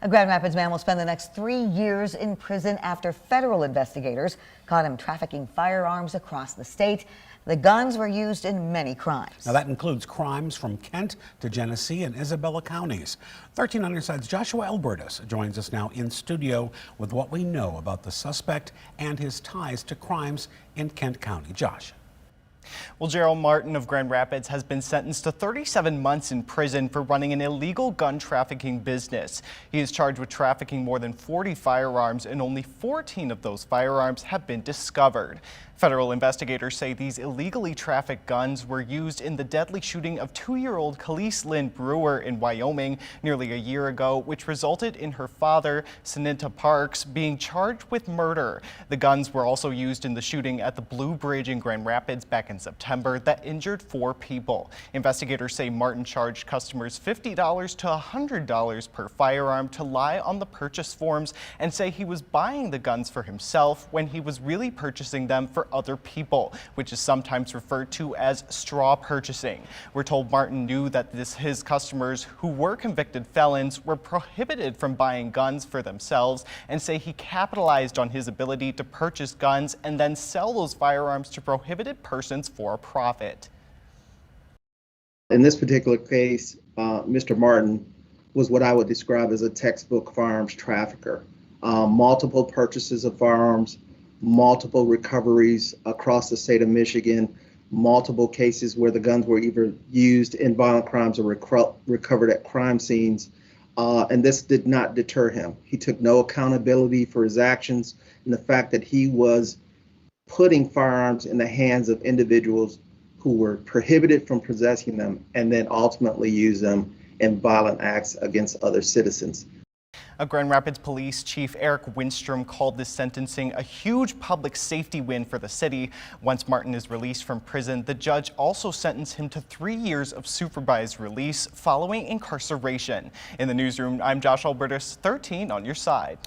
A Grand Rapids man will spend the next 3 years in prison after federal investigators caught him trafficking firearms across the state. The guns were used in many crimes. Now that includes crimes from Kent to Genesee and Isabella counties. 13 on your side's Joshua Albertus joins us now in studio with what we know about the suspect and his ties to crimes in Kent County. Josh. Well, Jerreil Martin of Grand Rapids has been sentenced to 37 months in prison for running an illegal gun trafficking business. He is charged with trafficking more than 40 firearms, and only 14 of those firearms have been discovered. Federal investigators say these illegally trafficked guns were used in the deadly shooting of 2-year-old Khalees Lynn Brewer in Wyoming nearly a year ago, which resulted in her father, Sanita Parks, being charged with murder. The guns were also used in the shooting at the Blue Bridge in Grand Rapids back in September that injured 4 people. Investigators say Martin charged customers $50 to $100 per firearm to lie on the purchase forms and say he was buying the guns for himself when he was really purchasing them for other people, which is sometimes referred to as straw purchasing. We're told Martin knew that his customers, who were convicted felons, were prohibited from buying guns for themselves, and say he capitalized on his ability to purchase guns and then sell those firearms to prohibited persons for a profit. In this particular case, Mr. Martin was what I would describe as a textbook firearms trafficker. Multiple purchases of firearms, multiple recoveries across the state of Michigan, multiple cases where the guns were either used in violent crimes or recovered at crime scenes. And this did not deter him. He took no accountability for his actions, and the fact that he was putting firearms in the hands of individuals who were prohibited from possessing them and then ultimately use them in violent acts against other citizens. Grand Rapids Police Chief Eric Winstrom called this sentencing a huge public safety win for the city. Once Martin is released from prison, the judge also sentenced him to 3 years of supervised release following incarceration. In the newsroom, I'm Josh Albertus, 13 on your side.